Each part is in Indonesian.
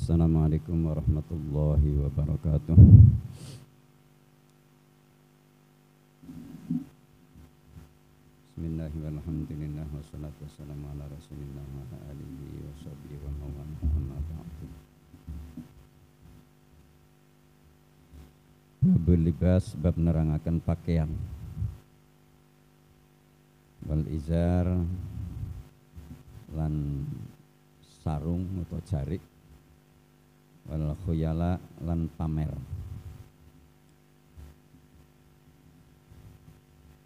Assalamualaikum warahmatullahi wabarakatuh. Bismillahirrahmanirrahim. Alhamdulillah wassalatu wassalamu ala Rasulillah wa ala alihi wa sahbihi wa man amma ba'du. Babul libas, bab nerangaken pakaian. Wal izar lan sarung atau jarik, wal khuyala lan pamer.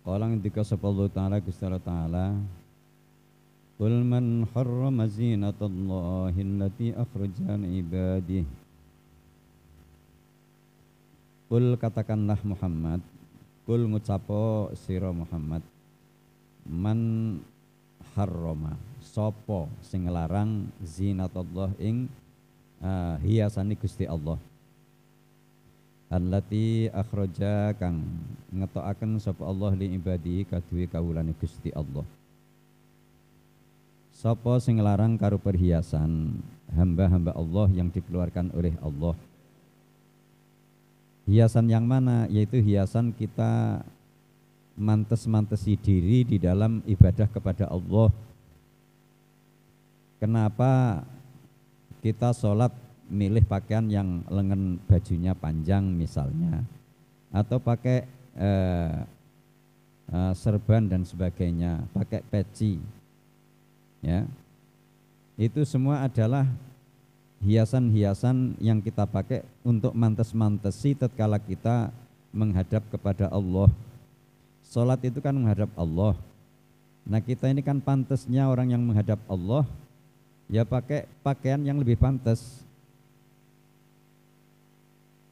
Qala ndika sapa Allah Ta'ala Gusti Allah Ta'ala, qul man harrama zinatallahi allati akhraja li ibadihi. Qul katakanlah Muhammad, qul ngucapo sira Muhammad, man harrama sapa sing nglarang zinatallah ing hiasane Gusti Allah, allati akhraja kang ngetokaken sapa Allah li ibadi kaduwe kawulane Gusti Allah. Sapa sing nglarang karo perhiasan hamba-hamba Allah yang dikeluarkan oleh Allah. Hiasan yang mana? Yaitu hiasan kita mantes-mantesi diri di dalam ibadah kepada Allah. Kenapa kita sholat milih pakaian yang lengan bajunya panjang misalnya, atau pakai serban dan sebagainya, pakai peci, ya, itu semua adalah hiasan-hiasan yang kita pakai untuk mantes-mantesi tatkala kita menghadap kepada Allah. Sholat itu kan menghadap Allah. Nah kita ini kan pantesnya orang yang menghadap Allah, ya pakai pakaian yang lebih pantas,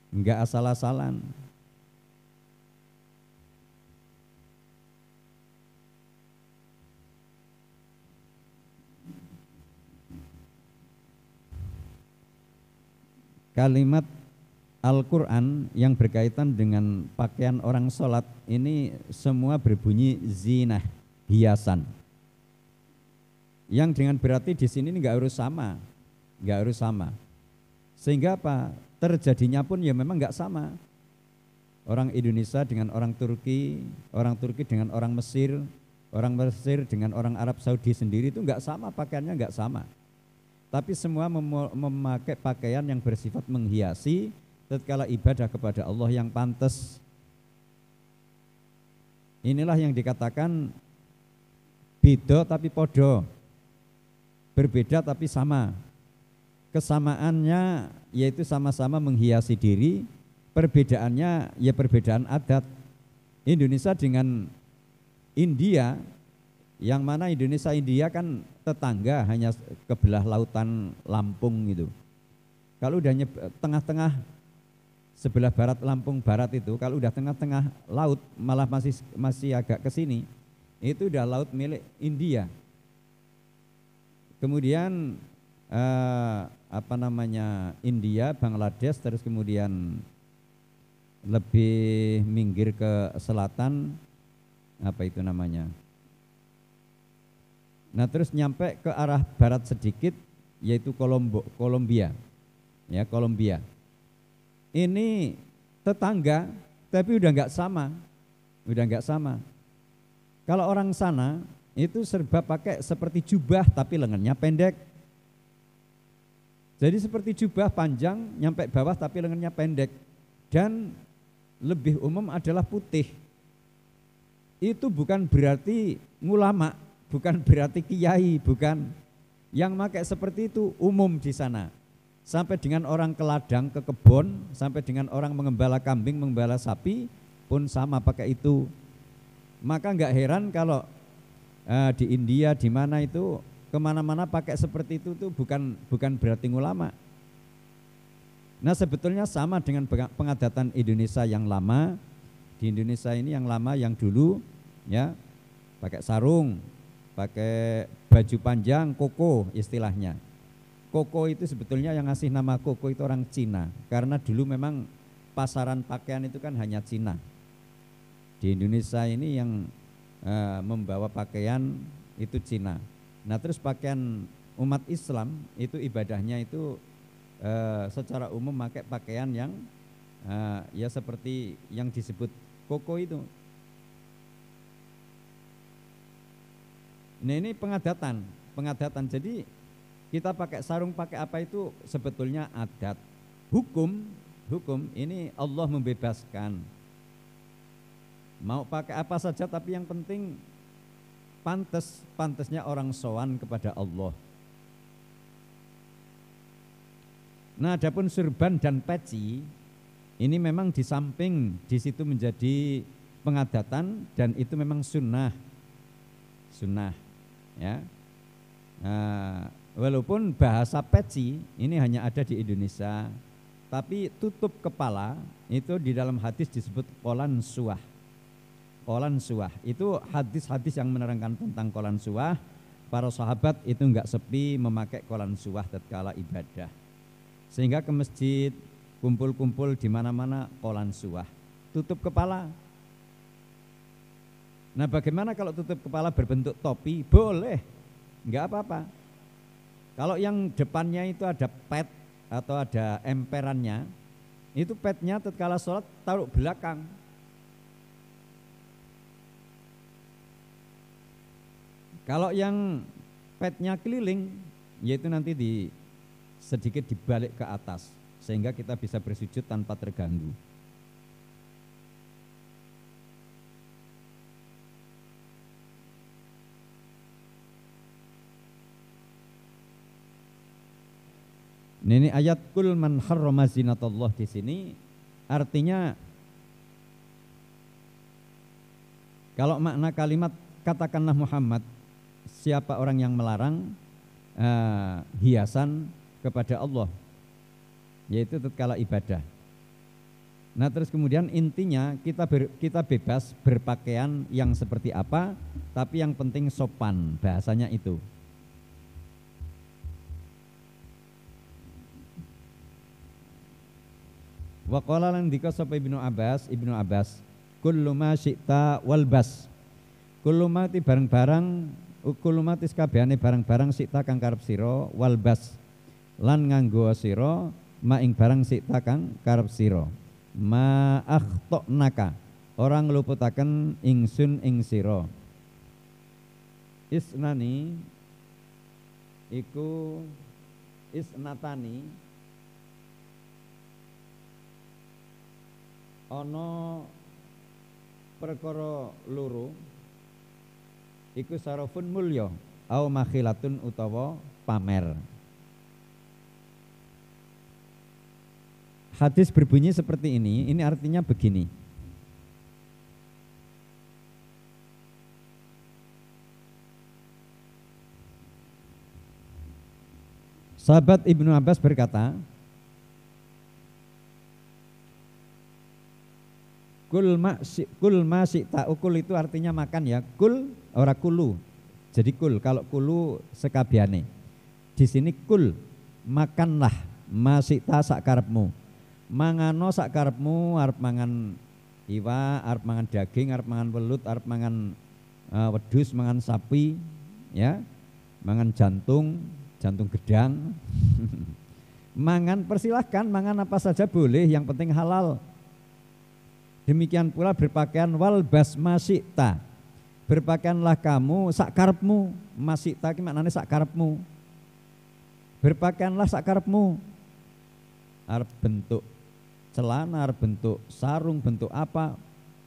enggak asal-asalan. Kalimat Al-Quran yang berkaitan dengan pakaian orang sholat ini semua berbunyi zinah, hiasan. Yang dengan berarti di sini nggak harus sama, nggak harus sama. Sehingga apa? Terjadinya pun ya memang nggak sama. Orang Indonesia dengan orang Turki dengan orang Mesir dengan orang Arab Saudi sendiri itu nggak sama, pakaiannya nggak sama. Tapi semua memakai pakaian yang bersifat menghiasi tatkala ibadah kepada Allah yang pantas. Inilah yang dikatakan beda tapi podo, berbeda tapi sama. Kesamaannya yaitu sama-sama menghiasi diri, perbedaannya ya perbedaan adat. Indonesia dengan India, yang mana Indonesia India kan tetangga, hanya kebelah lautan Lampung gitu. Kalau udah tengah-tengah sebelah barat Lampung barat itu, kalau udah tengah-tengah laut malah masih agak ke sini, itu udah laut milik India. Kemudian India, Bangladesh, terus kemudian lebih minggir ke selatan, nah terus nyampe ke arah barat sedikit, yaitu Kolombia, ya Kolombia. Ini tetangga, tapi udah nggak sama. Kalau orang sana itu serba pakai seperti jubah, tapi lengannya pendek. Jadi seperti jubah panjang, nyampe bawah, tapi lengannya pendek. Dan lebih umum adalah putih. Itu bukan berarti ngulama, bukan berarti kiai, bukan. Yang pakai seperti itu umum di sana. Sampai dengan orang ke ladang, ke kebun, sampai dengan orang mengembala kambing, mengembala sapi pun sama pakai itu. Maka enggak heran kalau di India, di mana itu kemana-mana pakai seperti itu tuh bukan berarti ulama. Nah sebetulnya sama dengan pengadatan Indonesia yang lama. Di Indonesia ini yang lama, yang dulu, ya pakai sarung, pakai baju panjang, koko istilahnya. Koko itu sebetulnya yang ngasih nama koko itu orang Cina, karena dulu memang pasaran pakaian itu kan hanya Cina. Di Indonesia ini yang membawa pakaian itu Cina. Nah terus pakaian umat Islam itu ibadahnya itu secara umum pakai pakaian yang ya seperti yang disebut koko itu. Nah ini pengadatan. Jadi kita pakai sarung, pakai apa itu sebetulnya adat. Hukum ini Allah membebaskan. Mau pakai apa saja, tapi yang penting pantasnya orang sowan kepada Allah. Nah, adapun surban dan peci ini memang di samping di situ menjadi pengadatan dan itu memang sunnah ya. Walaupun bahasa peci ini hanya ada di Indonesia, tapi tutup kepala itu di dalam hadis disebut qolan suah. Qolan suah itu hadis-hadis yang menerangkan tentang qolan suah. Para sahabat itu enggak sepi memakai qolan suah tatkala ibadah. Sehingga ke masjid kumpul-kumpul di mana-mana qolan suah. Tutup kepala. Nah, bagaimana kalau tutup kepala berbentuk topi? Boleh, enggak apa-apa. Kalau yang depannya itu ada pet atau ada emperannya, itu petnya tatkala sholat taruh belakang. Kalau yang petnya keliling, yaitu nanti sedikit dibalik ke atas, sehingga kita bisa bersujud tanpa terganggu. Ini ayat kul man harrama zinatallah di sini artinya kalau makna kalimat katakanlah Muhammad, siapa orang yang melarang hiasan kepada Allah, yaitu tatkala ibadah. Nah, terus kemudian intinya kita bebas berpakaian yang seperti apa, tapi yang penting sopan, bahasanya itu. Wa qala lan dika sapa Ibnu Abbas, kullu ma syi'ta walbas. Kullu ma ti barang-barang, kullu ma tis kabehane barang-barang syi'ta kang karep sira, walbas lan nganggo sira ma ing barang syi'ta kang karep sira. Ma akhta'naka, orang ngluputaken ingsun ing sira. Isnani iku isnatani ana perkara loro iku sarafun mulya au makhilatun utawa pamer. Hadis berbunyi seperti ini artinya begini. Sahabat Ibnu Abbas berkata, kul ma syi'ta, ukul itu artinya makan ya. Kul ora kulu. Jadi kul, kalau kulu sekabiane. Di sini kul, makanlah ma syi'ta sak karepmu. Mangano sak karepmu, arep mangan iwa, arep mangan daging, arep mangan welut, arep mangan wedhus, mangan sapi, ya. Mangan jantung gedang. Mangan persilahkan, mangan apa saja boleh, yang penting halal. Demikian pula berpakaian walbas masyikta, berpakaianlah kamu sakarepmu. Masyikta ki maknane sakarepmu. Berpakaianlah sakarepmu. Arep bentuk celana, arep bentuk sarung, bentuk apa,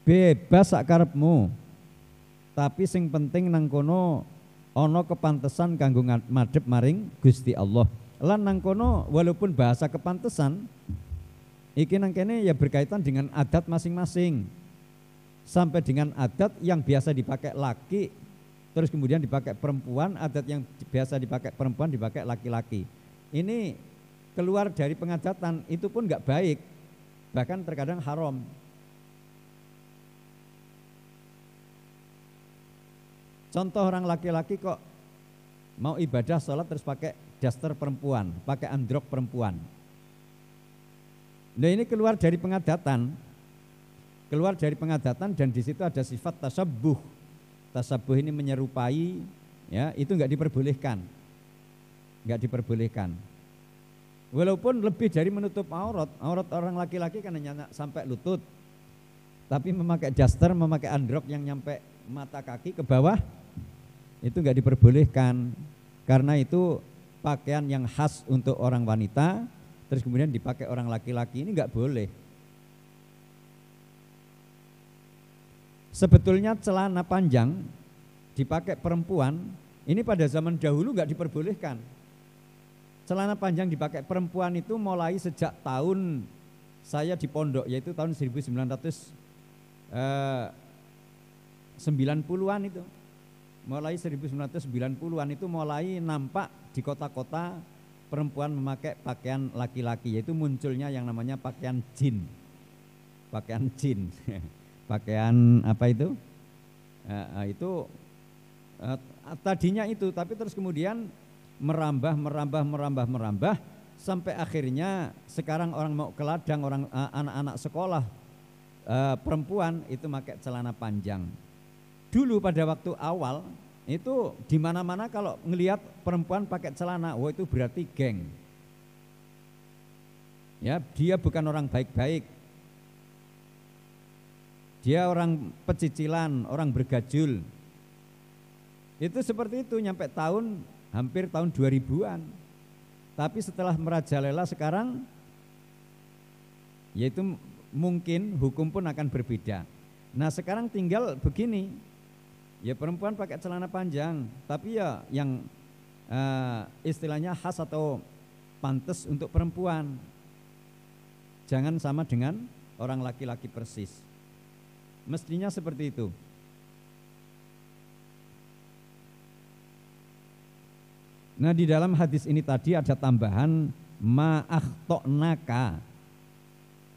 bebas sakarepmu. Tapi sing penting nang kono ana kepantesan kanggo madhep maring Gusti Allah. Lan nang kono walaupun bahasa kepantesan iki nang kene ya berkaitan dengan adat masing-masing. Sampai dengan adat yang biasa dipakai laki, terus kemudian dipakai perempuan, adat yang biasa dipakai perempuan dipakai laki-laki. Ini keluar dari pengadatan, itu pun enggak baik. Bahkan terkadang haram. Contoh orang laki-laki kok mau ibadah sholat terus pakai daster perempuan, pakai androk perempuan. Nah ini keluar dari pengadatan, dan di situ ada sifat tasabbuh. Tasabbuh ini menyerupai, ya itu enggak diperbolehkan. Walaupun lebih dari menutup aurat, aurat orang laki-laki kan hanya sampai lutut. Tapi memakai daster, memakai androk yang nyampe mata kaki ke bawah, itu enggak diperbolehkan. Karena itu pakaian yang khas untuk orang wanita, terus kemudian dipakai orang laki-laki, ini enggak boleh. Sebetulnya celana panjang dipakai perempuan, ini pada zaman dahulu enggak diperbolehkan. Celana panjang dipakai perempuan itu mulai sejak tahun saya di pondok, yaitu tahun 1990-an itu. Mulai 1990-an itu mulai nampak di kota-kota perempuan memakai pakaian laki-laki, yaitu munculnya yang namanya pakaian jin. Pakaian jin. Pakaian apa itu? Tadinya itu, tapi terus kemudian merambah sampai akhirnya sekarang orang mau ke ladang, orang anak-anak sekolah perempuan itu pakai celana panjang. Dulu pada waktu awal itu di mana-mana kalau ngelihat perempuan pakai celana, wah itu berarti geng. Ya, dia bukan orang baik-baik. Dia orang pecicilan, orang bergajul. Itu seperti itu nyampe hampir tahun 2000-an. Tapi setelah merajalela sekarang, yaitu mungkin hukum pun akan berbeda. Nah sekarang tinggal begini, ya perempuan pakai celana panjang, tapi ya yang istilahnya khas atau pantas untuk perempuan. Jangan sama dengan orang laki-laki persis. Mestinya seperti itu. Nah di dalam hadis ini tadi ada tambahan ma'akhto'naka.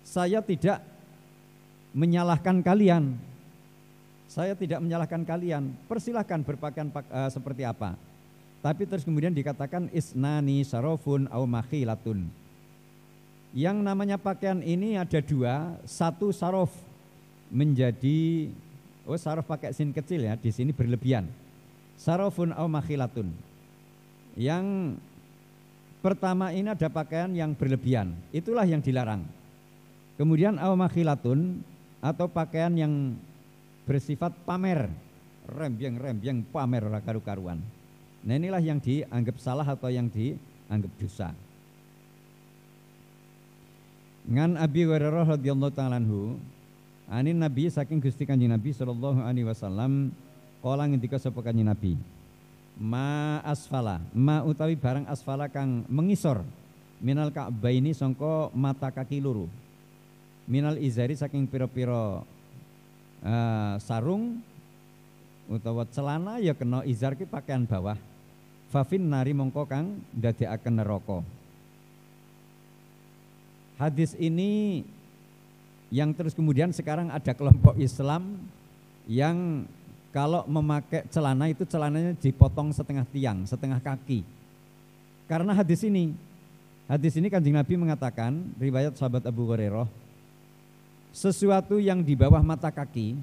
Saya tidak menyalahkan kalian. Saya tidak menyalahkan kalian. Persilahkan berpakaian seperti apa. Tapi terus kemudian dikatakan isnani syarofun au makhilatun. Yang namanya pakaian ini ada dua. Satu sarof menjadi sarof pakai sin kecil ya, di sini berlebihan. Sarofun au makhilatun. Yang pertama ini ada pakaian yang berlebihan, itulah yang dilarang. Kemudian au makhilatun atau pakaian yang bersifat pamer, rembyeng pamer ora karu-karuan. Nah inilah yang dianggap salah atau yang dianggap dosa. Ngan Abi Hurairah radhiyallahu ta'ala anhu, anin Nabi saking Gusti Kanjeng Nabi sallallahu alaihi wasallam kala ngendika sapa Kanjeng Nabi, ma asfala, ma utawi barang asfala kang mengisor minal ka'baini sangka mata kaki loro, minal izari saking pira-pira sarung utawa celana ya kena izar ki pakaian bawah, fafin nari mongko kang ndadekaken neraka. Hadis ini yang terus kemudian sekarang ada kelompok Islam yang kalau memakai celana itu celananya dipotong setengah tiang, setengah kaki. Karena hadis ini Kanjeng Nabi mengatakan, riwayat sahabat Abu Hurairah, sesuatu yang di bawah mata kaki,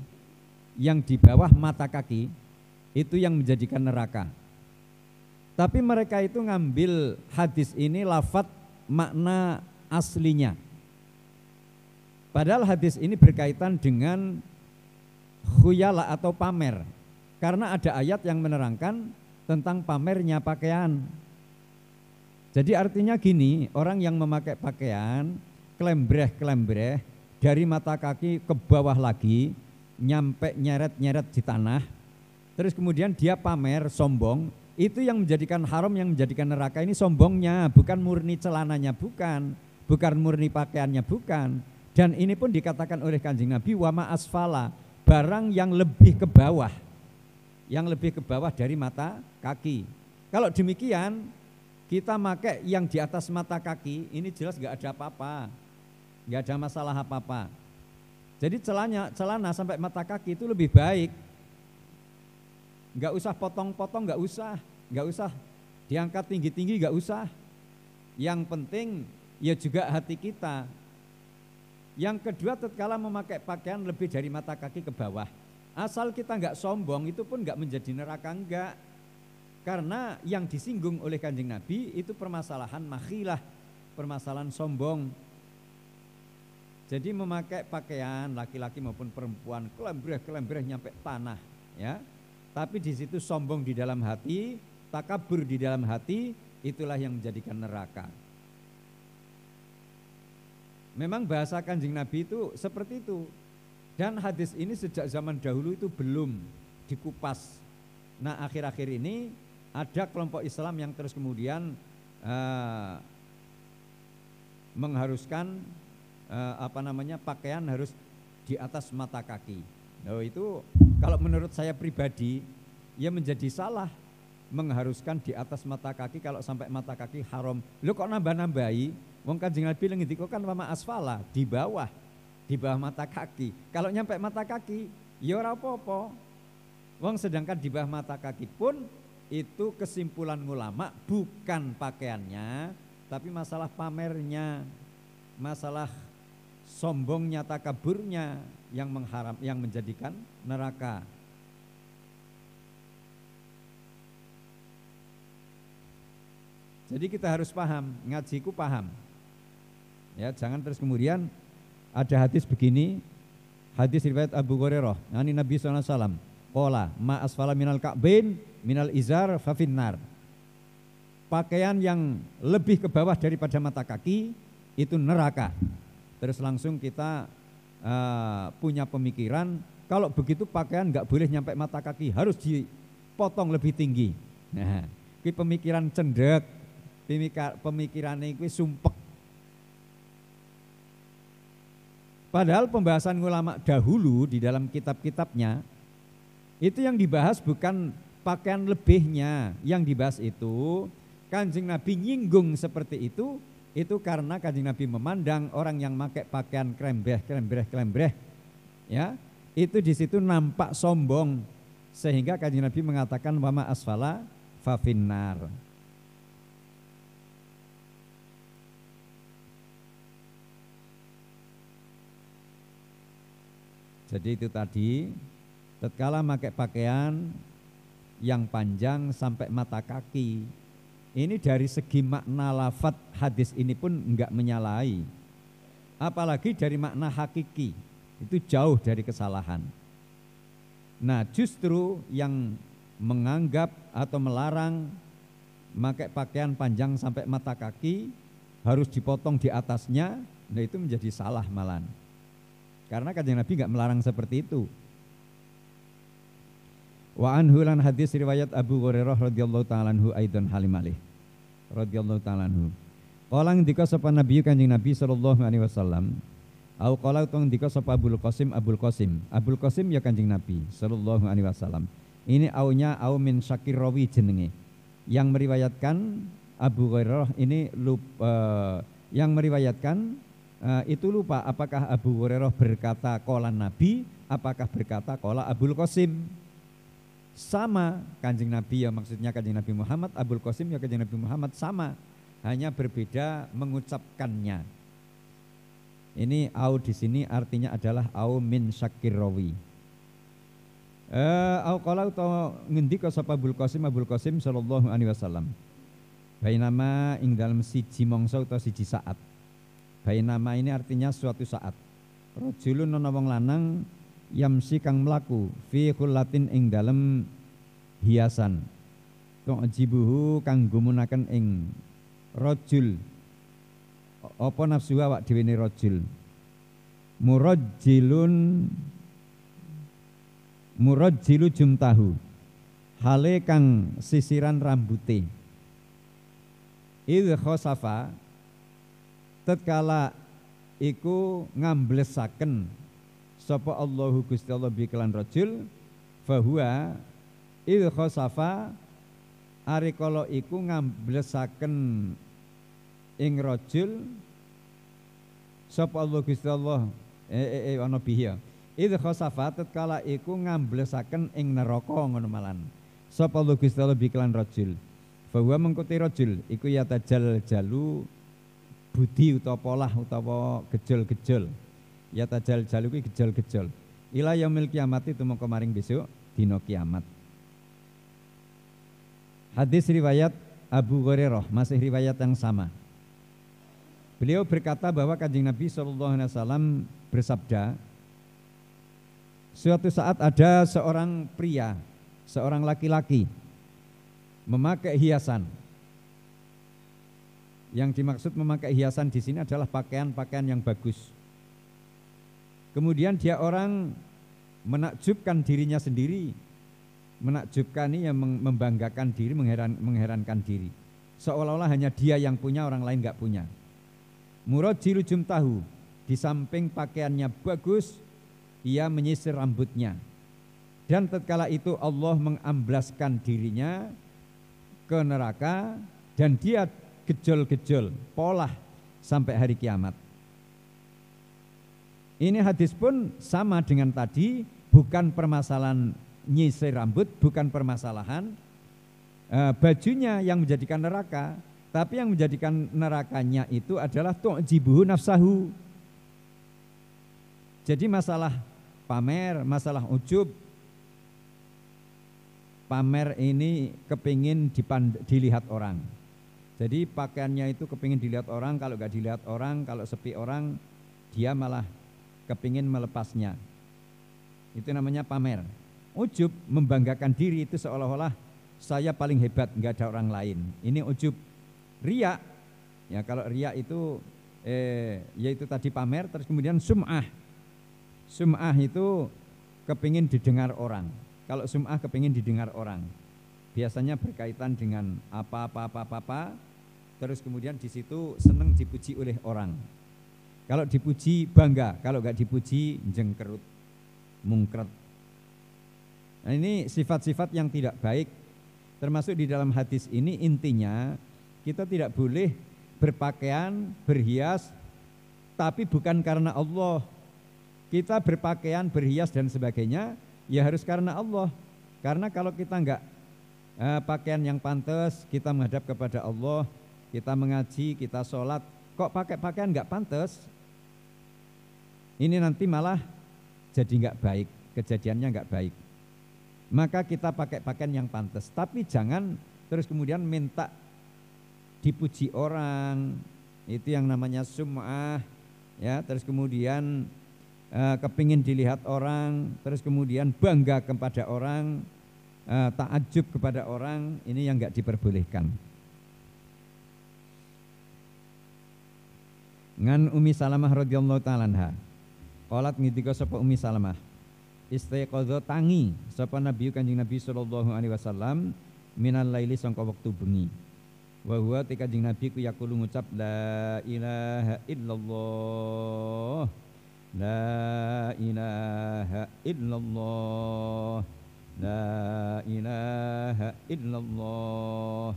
itu yang menjadikan neraka. Tapi mereka itu ngambil hadis ini lafadz makna aslinya. Padahal hadis ini berkaitan dengan khuyala atau pamer, karena ada ayat yang menerangkan tentang pamernya pakaian. Jadi artinya gini, orang yang memakai pakaian kelembreh dari mata kaki ke bawah lagi, nyampe nyeret di tanah, terus kemudian dia pamer, sombong, itu yang menjadikan haram, yang menjadikan neraka ini sombongnya, bukan murni celananya, bukan murni pakaiannya, bukan. Dan ini pun dikatakan oleh Kanjeng Nabi, wama asfala, barang yang lebih ke bawah dari mata kaki. Kalau demikian kita pakai yang di atas mata kaki, ini jelas nggak ada apa-apa, nggak ada masalah apa-apa. Jadi celana sampai mata kaki itu lebih baik, nggak usah potong-potong, nggak usah diangkat tinggi-tinggi, nggak usah. Yang penting ya juga hati kita. Yang kedua, tatkala memakai pakaian lebih dari mata kaki ke bawah, asal kita nggak sombong, itu pun nggak menjadi neraka, enggak. Karena yang disinggung oleh Kanjeng Nabi itu permasalahan makhilah, permasalahan sombong. Jadi memakai pakaian laki-laki maupun perempuan kelembreh nyampe tanah, ya. Tapi di situ sombong di dalam hati, takabur di dalam hati, itulah yang menjadikan neraka. Memang bahasa Kanjeng Nabi itu seperti itu. Dan hadis ini sejak zaman dahulu itu belum dikupas. Nah, akhir-akhir ini ada kelompok Islam yang terus kemudian mengharuskan pakaian harus di atas mata kaki. Nah, itu kalau menurut saya pribadi ya menjadi salah mengharuskan di atas mata kaki kalau sampai mata kaki haram. Lu kok nambah-nambahi? Wong Kanjeng Nabi ngendika kan wama asfala, di bawah mata kaki. Kalau nyampe mata kaki ya ora apa-apa. Wong sedangkan di bawah mata kaki pun itu kesimpulan ulama bukan pakaiannya, tapi masalah pamernya, masalah sombongnya, takaburnya yang menjadikan neraka. Jadi kita harus paham, ngajiku paham. Ya, jangan terus kemudian ada hadis begini, hadis riwayat Abu Hurairah, Nabi sallallahu alaihi wasallam, qala ma asfala minal ka'bain minal izar fa finnar. Pakaian yang lebih ke bawah daripada mata kaki itu neraka. Terus langsung kita punya pemikiran kalau begitu pakaian enggak boleh nyampe mata kaki, harus dipotong lebih tinggi. Nah, ini pemikiran cendek, pemikirannya itu sumpek. Padahal pembahasan ulama dahulu di dalam kitab-kitabnya itu yang dibahas bukan pakaian lebihnya, yang dibahas itu Kanjeng Nabi nyinggung seperti itu karena Kanjeng Nabi memandang orang yang pakai pakaian kelembreh, ya, itu di situ nampak sombong, sehingga Kanjeng Nabi mengatakan wama asfala fa finnar. Jadi itu tadi, tatkala pakai pakaian yang panjang sampai mata kaki, ini dari segi makna lafadz hadis ini pun enggak menyalahi. Apalagi dari makna hakiki, itu jauh dari kesalahan. Nah, justru yang menganggap atau melarang pakai pakaian panjang sampai mata kaki harus dipotong di atasnya, nah itu menjadi salah malahan. Karena Kanjeng Nabi enggak melarang seperti itu. Wa anhu lan hadis riwayat Abu Hurairah radhiyallahu taala anhu aidan halimalih radhiyallahu taala anhu. Qala ndika sapa Nabi Kanjeng Nabi sallallahu alaihi wasallam, au qala tong ndika sapa Abul Qasim ya Kanjeng Nabi sallallahu alaihi wasallam. Ini aunya au min syakir rawi jenenge. Yang meriwayatkan Abu Hurairah ini yang meriwayatkan itu lupa apakah Abu Hurairah berkata qala Nabi, apakah berkata qala Abul Qasim. Sama Kanjeng Nabi ya, maksudnya Kanjeng Nabi Muhammad, Abul Qasim ya Kanjeng Nabi Muhammad sama, hanya berbeda mengucapkannya. Ini au di sini artinya adalah au min syakir rawi. Au qala utawa ngendika sapa Abul Qasim sallallahu alaihi wasallam. Bainama ing dalem siji mangsa utawa siji saat. Bainama ini artinya suatu saat. Rajulun ana wong lanang yamsi kang mlaku fi khullatin ing dalem hiasan. Tu'jibuhu kang gumunaken ing rajul. Apa nafsu awak dhewe ne rajul. Murajjilu jumtahu. Hale kang sisiran rambute. Idh khosafa tatkala iku ngamblesaken sapa Allahu Gusti Allah bi kelan rajul fahuwa idh khosafa arikala iku ngamblesaken ing rajul sapa Allah Gusti Allah ana bihi idh khosafa tatkala iku ngamblesaken ing neraka ngono malan sapa Allah Gusti Allah bi kelan rajul fahuwa mengkuti rajul iku yatajal jalu budi utawa polah utawa gejol-gejol. Ya tajal jalu kuwi gejol-gejol. Ila yaumil kiamat itu mongko maring besok dina kiamat. Hadis riwayat Abu Hurairah, masih riwayat yang sama. Beliau berkata bahwa Kanjeng Nabi SAW bersabda, suatu saat ada seorang pria, seorang laki-laki memakai hiasan. Yang dimaksud memakai hiasan di sini adalah pakaian-pakaian yang bagus. Kemudian dia orang menakjubkan dirinya sendiri. Menakjubkan ini yang membanggakan diri, mengherankan diri. Seolah-olah hanya dia yang punya, orang lain enggak punya. Murajjilu jumtahu, di samping pakaiannya bagus, ia menyisir rambutnya. Dan tatkala itu Allah mengamblaskan dirinya ke neraka dan dia gejol-gejol, polah sampai hari kiamat. Ini hadis pun sama dengan tadi, bukan permasalahan nyisir rambut, bukan permasalahan bajunya yang menjadikan neraka. Tapi yang menjadikan nerakanya itu adalah tu'jibuhu nafsahu. Jadi masalah pamer, masalah ujub. Pamer ini kepingin dilihat orang. Jadi pakaiannya itu kepingin dilihat orang, kalau gak dilihat orang, kalau sepi orang, dia malah kepingin melepasnya. Itu namanya pamer. Ujub, membanggakan diri, itu seolah-olah saya paling hebat, gak ada orang lain. Ini ujub. Riya, ya kalau riya itu yaitu tadi pamer, terus kemudian sum'ah. Sum'ah itu kepingin didengar orang. Kalau sum'ah kepingin didengar orang, biasanya berkaitan dengan apa, terus kemudian di situ senang dipuji oleh orang. Kalau dipuji bangga, kalau enggak dipuji jengkerut, mungkret. Nah, ini sifat-sifat yang tidak baik. Termasuk di dalam hadis ini intinya kita tidak boleh berpakaian, berhias, tapi bukan karena Allah. Kita berpakaian, berhias dan sebagainya, ya harus karena Allah. Karena kalau kita enggak pakaian yang pantas, kita menghadap kepada Allah, kita mengaji, kita sholat, kok pakai pakaian enggak pantas, ini nanti malah jadi enggak baik, kejadiannya enggak baik. Maka kita pakai pakaian yang pantas, tapi jangan terus kemudian minta dipuji orang, itu yang namanya sum'ah, ya. Terus kemudian kepingin dilihat orang, terus kemudian bangga kepada orang, ta'ajub kepada orang, ini yang enggak diperbolehkan. Ngan Ummi Salamah radhiyallahu ta'ala anha, qalat ngendika sapa Ummi Salamah, istiqadha tangi sapa Nabi Kanjeng Nabi sallallahu alaihi wasallam minal laili sangka wektu bengi. Wa huwa Kanjeng Nabi ku yaqulu ngucap la ilaha illallah, la ilaha illallah, la ilaha illallah.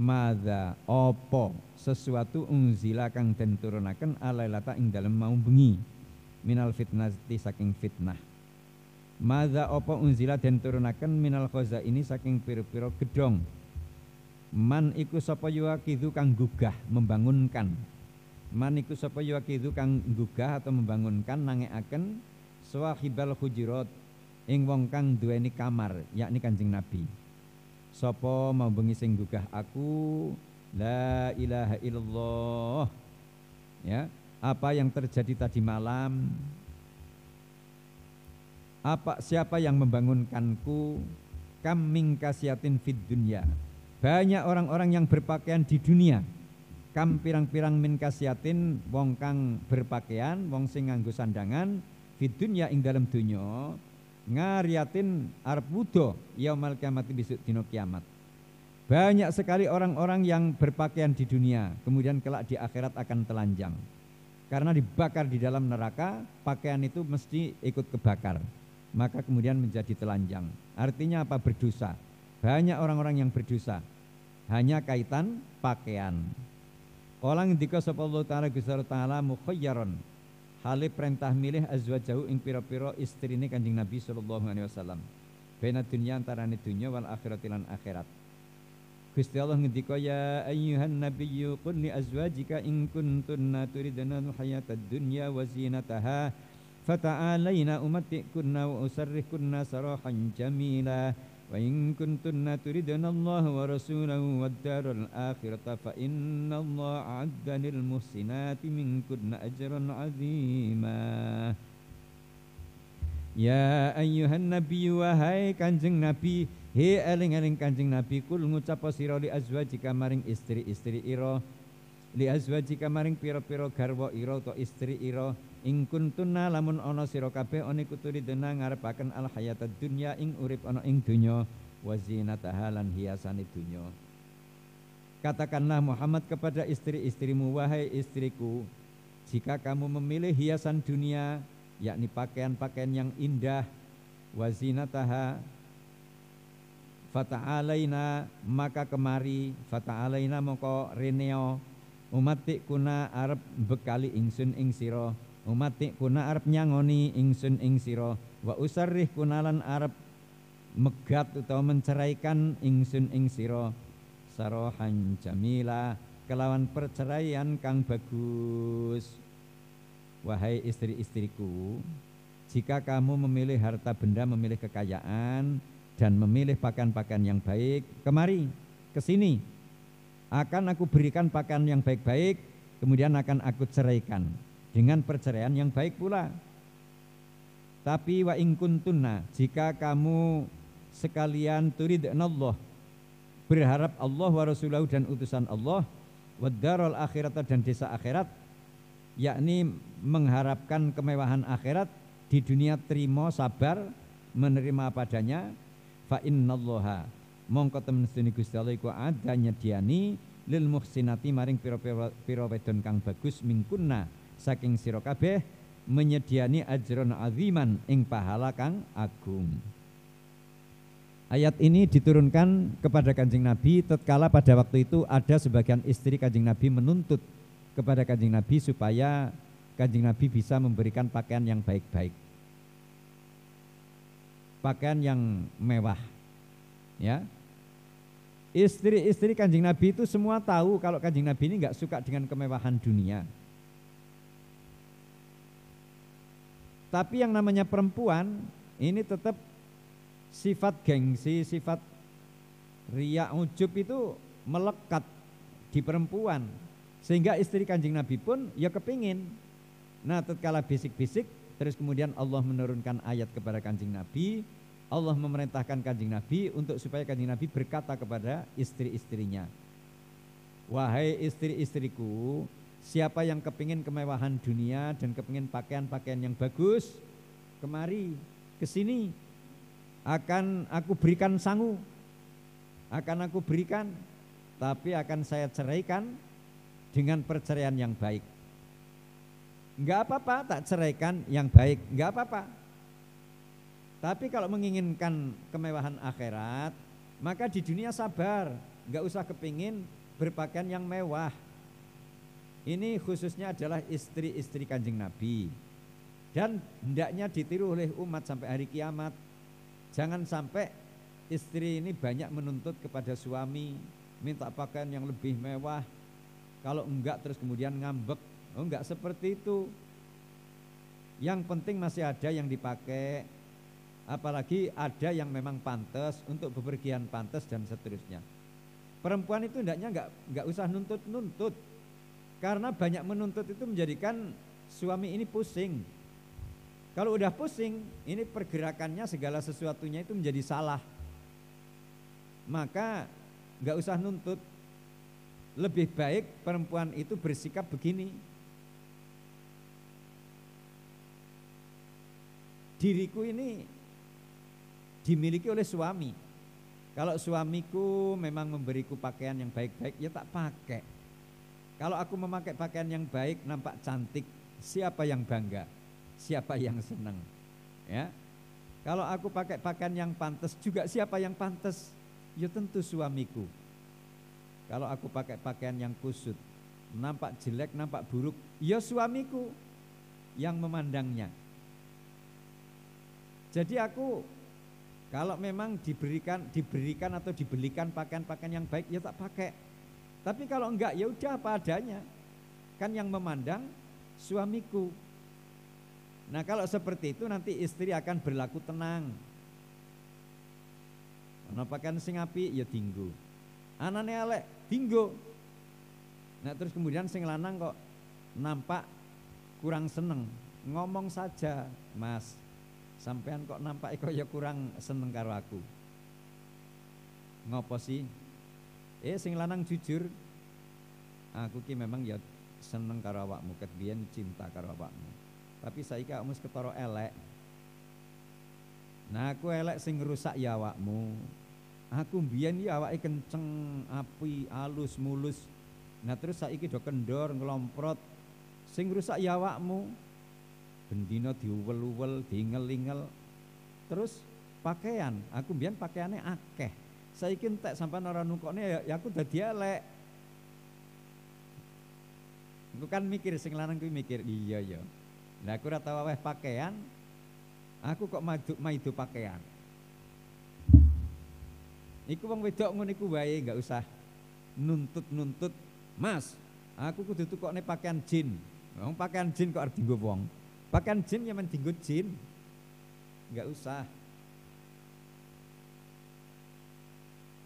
Madza apa sesuatu unzila kang den turunaken alailata ing dalem mau bengi, minal fitnati saking fitnah. Madza apa unzila den turunaken minal khazaini saking pira-pira gedhong. Man iku sapa yuwakidu kang gugah, membangunkan. Man iku sapa yuwakidu kang gugah atau membangunkan, nangekaken sawahibal hujurat ing wong kang duweni kamar, yakni Kanjeng Nabi. Sapa mau bengi sing gugah aku, la ilaha illallah. Ya, apa yang terjadi tadi malam? Siapa yang membangunkanku? Kam min kasiatin fid dunya. Banyak orang-orang yang berpakaian di dunia. Kam pirang-pirang min kasiatin, wong kang berpakaian, wong sing nganggo sandangan, fid dunya ing dalam dunya, ngariatin arep wudo yaumal kiamat, besok dina kiamat. Banyak sekali orang-orang yang berpakaian di dunia, kemudian kelak di akhirat akan telanjang. Karena dibakar di dalam neraka, pakaian itu mesti ikut kebakar. Maka kemudian menjadi telanjang. Artinya apa? Berdosa. Banyak orang-orang yang berdosa hanya kaitan pakaian. Qala ngendika sapa Allah Ta'ala Gusti Ta'ala mukhayyaron, hale perintah milih azwajahu ing pira-pira istrine Kanjeng Nabi sallallahu alaihi wasallam. Bena dunya antarane dunya wal akhirati lan akhirat. Gusti Allah ngendika ya ayyuhan nabiyyu qul li azwajika in kuntunna turidna al-hayatad dunya wa zinataha fata'alaina umatti'kunna wa usarrihkunna sarahan jamila Wa in kuntunna turidna Allah wa rasulahu wad daral akhirata fa innallaha a'adda lil muhsinati minkunna ajran 'azima. Ya ayyuhan nabi, wahai kanjeng nabi, he eling-eling kanjeng nabi, kul ngucap sira li azwajika maring istri-istri ira, li azwajika maring pira-pira garwa ira utawa istri ira, ing kuntunna lamun ana sira kabeh one kuturi dena ngarepaken al hayatad dunya ing urip ana ing donya, wa zinataha lan hiasane donya. Katakanlah Muhammad kepada istri-istrimu, wahai istriku, jika kamu memilih hiasan dunia, yakni pakaian-pakaian yang indah, wazinataha, fata'alaina maka kemari, fata'alaina moko reneo, umatik kuna arep bekali ingsun ing sira, umatik kuna arep nyangoni ingsun ing sira, wa usarrih kunalan arep megat utawa menceraikan ingsun ing sira, sarohan jamila kelawan perceraian kang bagus. Wahai istri-istriku, jika kamu memilih harta benda, memilih kekayaan, dan memilih pakaian-pakaian yang baik, kemari, ke sini. Akan aku berikan pakaian yang baik-baik, kemudian akan aku ceraikan dengan perceraian yang baik pula. Tapi wa in kuntunna, jika kamu sekalian turidna Allah, berharap Allah wa rasulahu dan utusan Allah, wad daral akhirat dan desa akhirat, yakni mengharapkan kemewahan akhirat, di dunia terima sabar menerima padanya, fa innallaha mongko temen sedene Gusti Allah iku ada nyediani lil muhsinati maring pira-pira wedon kang bagus mingkunna saking sira kabeh, menyediani ajron aziman ing pahala kang agung. Ayat ini diturunkan kepada Kanjeng Nabi tatkala pada waktu itu ada sebagian istri Kanjeng Nabi menuntut kepada Kanjeng Nabi supaya Kanjeng Nabi bisa memberikan pakaian yang baik-baik, pakaian yang mewah. Ya, istri-istri Kanjeng Nabi itu semua tahu kalau Kanjeng Nabi ini enggak suka dengan kemewahan dunia. Tapi yang namanya perempuan ini tetap sifat gengsi, sifat riya, ujub itu melekat di perempuan. Sehingga istri Kanjeng Nabi pun ya kepingin. Nah tatkala bisik-bisik, terus kemudian Allah menurunkan ayat kepada Kanjeng Nabi. Allah memerintahkan Kanjeng Nabi untuk supaya Kanjeng Nabi berkata kepada istri-istrinya, wahai istri-istriku, siapa yang kepingin kemewahan dunia dan kepingin pakaian-pakaian yang bagus, kemari ke sini, akan aku berikan sangu, akan aku berikan, tapi akan saya ceraikan dengan perceraian yang baik. Enggak apa-apa tak ceraikan yang baik, enggak apa-apa. Tapi kalau menginginkan kemewahan akhirat, maka di dunia sabar, enggak usah kepingin berpakaian yang mewah. Ini khususnya adalah istri-istri Kanjeng Nabi. Dan hendaknya ditiru oleh umat sampai hari kiamat. Jangan sampai istri ini banyak menuntut kepada suami, minta pakaian yang lebih mewah. Kalau enggak terus kemudian ngambek. Oh enggak seperti itu. Yang penting masih ada yang dipakai. Apalagi ada yang memang pantas untuk bepergian pantas dan seterusnya. Perempuan itu hendaknya enggak usah nuntut-nuntut. Karena banyak menuntut itu menjadikan suami ini pusing. Kalau udah pusing, ini pergerakannya segala sesuatunya itu menjadi salah. Maka enggak usah nuntut. Lebih baik perempuan itu bersikap begini. Diriku ini dimiliki oleh suami. Kalau suamiku memang memberiku pakaian yang baik-baik, ya tak pakai. Kalau aku memakai pakaian yang baik, nampak cantik, siapa yang bangga? Siapa yang senang? Ya. Kalau aku pakai pakaian yang pantas juga, siapa yang pantas? Ya tentu suamiku. Kalau aku pakai pakaian yang kusut, nampak jelek, nampak buruk, ya suamiku yang memandangnya. Jadi aku kalau memang diberikan atau dibelikan pakaian-pakaian yang baik, ya tak pakai. Tapi kalau enggak, ya udah apa adanya. Kan yang memandang suamiku. Nah kalau seperti itu nanti istri akan berlaku tenang. Ana pakaian sing apik ya dienggo. Anane elek dienggo. Nah terus kemudian sing lanang kok nampak kurang seneng, ngomong saja, Mas, sampean kok nampak kaya kurang seneng karo aku. Ngopo sih? Sing lanang jujur, aku ki memang ya seneng karo awakmu, ket biyen cinta karo awakmu. Tapi saiki awakmu wis ketara elek. Nah aku elek sing ngrusak ya awakmu. Aku mbiyen ya awake kenceng, api, alus, mulus. Nah terus saiki do kendor, ngelomprot. Sing ngrusak ya awakmu. Bendina diuwel-uwel, diingel-ingel. Terus pakaian, aku mbiyen pakaiane akeh. Saiki entek sampean ora nukokne ya aku dadi elek. Aku kan mikir sing lanang kuwi mikir, iya ya. Lah aku ora tau aweh pakaian, aku kok maido pakaian. Iku wong wedok ngono iku wae, enggak usah nuntut-nuntut, Mas, aku kudu tukokne pakaian jin. Wong pakaian jin kok arep dienggo wong. Pakaian jin ya men dienggo jin. Enggak usah.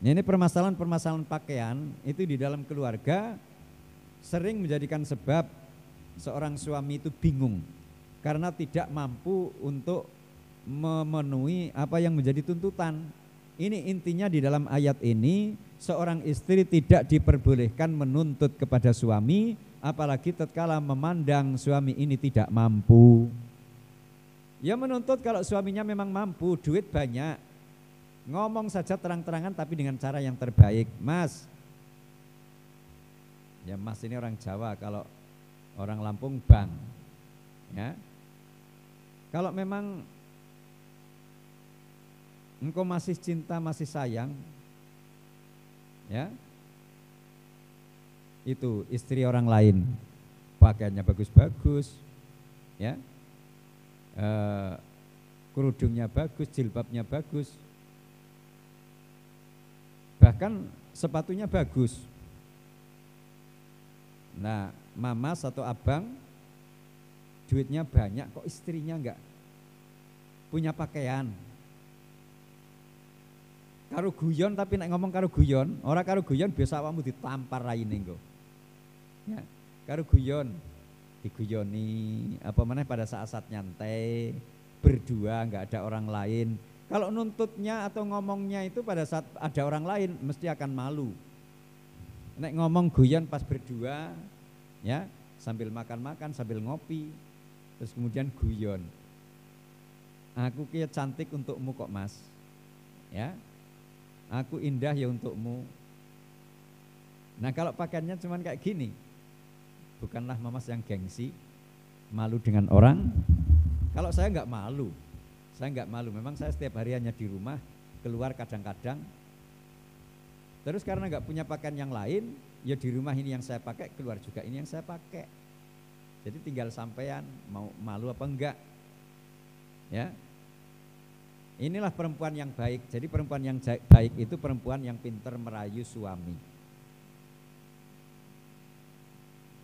Ini permasalahan-permasalahan pakaian itu di dalam keluarga sering menjadikan sebab seorang suami itu bingung karena tidak mampu untuk memenuhi apa yang menjadi tuntutan. Ini intinya di dalam ayat ini, seorang istri tidak diperbolehkan menuntut kepada suami, apalagi tatkala memandang suami ini tidak mampu. Ya menuntut kalau suaminya memang mampu, duit banyak, ngomong saja terang-terangan tapi dengan cara yang terbaik. Mas, ya Mas ini orang Jawa, kalau orang Lampung Bang. Ya. Kalau memang engkau masih cinta, masih sayang, ya, itu istri orang lain, pakaiannya bagus-bagus, ya, kerudungnya bagus, jilbabnya bagus, bahkan sepatunya bagus. Nah, mamas atau abang duitnya banyak, kok istrinya enggak punya pakaian. Karo guyon, tapi nek ngomong karo guyon, ora karo guyon biasa awakmu ditampar raine engko. Ya, karo guyon diguyoni, apa meneh pada saat-saat nyantai berdua enggak ada orang lain. Kalau nuntutnya atau ngomongnya itu pada saat ada orang lain mesti akan malu. Nek ngomong guyon pas berdua, ya, sambil makan-makan, sambil ngopi, terus kemudian guyon. Aku ki cantik untukmu kok, Mas. Ya. Aku indah ya untukmu. Nah kalau pakaiannya cuman kayak gini, bukanlah mamas yang gengsi, malu dengan orang. Kalau saya enggak malu, memang saya setiap hari hanya di rumah, keluar kadang-kadang. Terus karena enggak punya pakaian yang lain, ya di rumah ini yang saya pakai, keluar juga ini yang saya pakai. Jadi tinggal sampean mau malu apa enggak. Ya. Inilah perempuan yang baik. Jadi perempuan yang baik itu perempuan yang pintar merayu suami.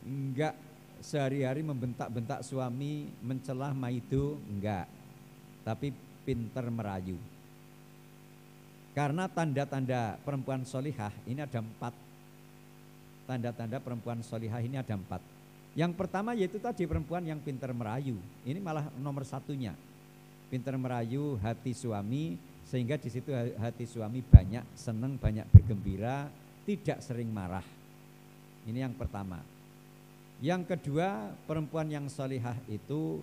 Enggak sehari-hari membentak-bentak suami, mencelah maido, enggak. Tapi pintar merayu. Karena tanda-tanda perempuan solihah ini ada 4. Tanda-tanda perempuan solihah ini ada 4. Yang pertama yaitu tadi perempuan yang pintar merayu. Ini malah nomor satunya. Pintar merayu hati suami, sehingga di situ hati suami banyak senang, banyak bergembira, tidak sering marah. Ini yang pertama. Yang kedua, perempuan yang solihah itu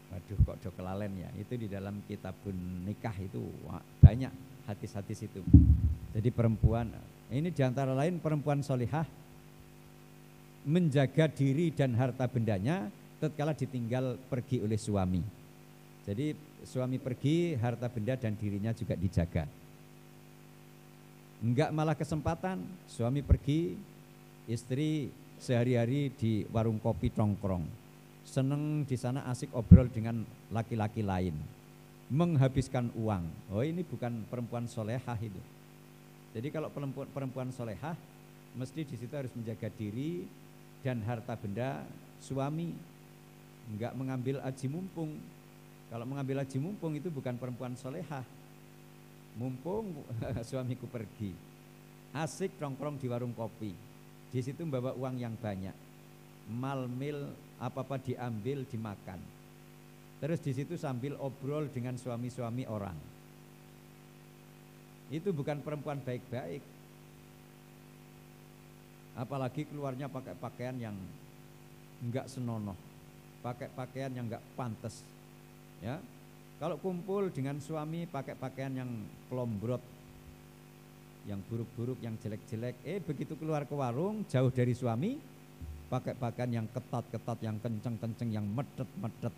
waduh kok do kelalen ya. Itu di dalam kitabun nikah itu banyak hadis-hadis itu. Jadi perempuan, ini diantara lain perempuan solihah menjaga diri dan harta bendanya tatkala ditinggal pergi oleh suami. Jadi suami pergi, harta benda dan dirinya juga dijaga. Enggak malah kesempatan, suami pergi, istri sehari-hari di warung kopi tongkrong. Seneng di sana asik obrol dengan laki-laki lain. Menghabiskan uang. Oh ini bukan perempuan solehah itu. Jadi kalau perempuan solehah mesti di situ harus menjaga diri dan harta benda suami, enggak mengambil aji mumpung. Kalau mengambil haji mumpung itu bukan perempuan solehah. Mumpung suamiku pergi, asik nongkrong di warung kopi. Di situ membawa uang yang banyak. Mal-mil apa-apa diambil, dimakan. Terus di situ sambil obrol dengan suami-suami orang. Itu bukan perempuan baik-baik. Apalagi keluarnya pakai pakaian yang enggak senonoh, pakai pakaian yang enggak pantas. Ya, kalau kumpul dengan suami pakai pakaian yang kelombrot, yang buruk-buruk, yang jelek-jelek, begitu keluar ke warung jauh dari suami, pakai pakaian yang ketat-ketat, yang kenceng-kenceng, yang medet-medet.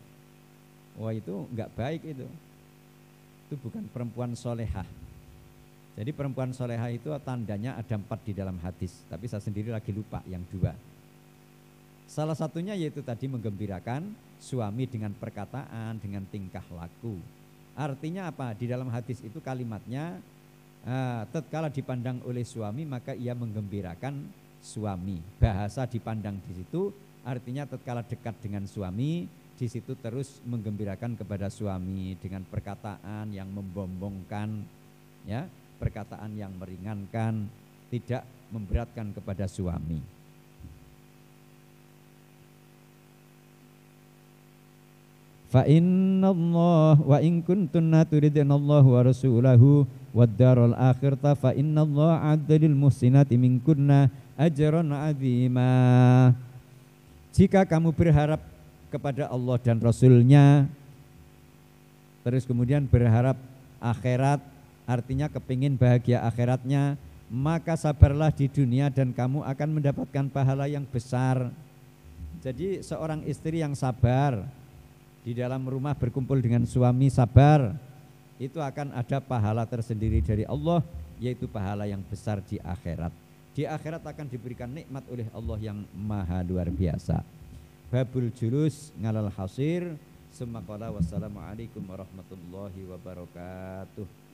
Wah, itu enggak baik itu. Itu bukan perempuan solehah. Jadi perempuan solehah itu tandanya ada 4 di dalam hadis, tapi saya sendiri lagi lupa yang 2. Salah satunya yaitu tadi menggembirakan suami dengan perkataan, dengan tingkah laku. Artinya apa? Di dalam hadis itu kalimatnya, tatkala dipandang oleh suami maka ia menggembirakan suami. Bahasa dipandang di situ artinya tatkala dekat dengan suami, di situ terus menggembirakan kepada suami dengan perkataan yang membombongkan, ya, perkataan yang meringankan, tidak memberatkan kepada suami. Fa innallah wa in kuntunna turidnallahu wa rasulahu wad darul akhirata fa innallaha 'adda lil muhsinati minkunna ajran 'azima. Jika kamu berharap kepada Allah dan Rasulnya, terus kemudian berharap akhirat, artinya kepingin bahagia akhiratnya, maka sabarlah di dunia dan kamu akan mendapatkan pahala yang besar. Jadi seorang istri yang sabar di dalam rumah berkumpul dengan suami sabar, itu akan ada pahala tersendiri dari Allah, yaitu pahala yang besar di akhirat. Di akhirat akan diberikan nikmat oleh Allah yang maha luar biasa. Babul julus ngalal hasir. Summa qala wassalamualaikum warahmatullahi wabarakatuh.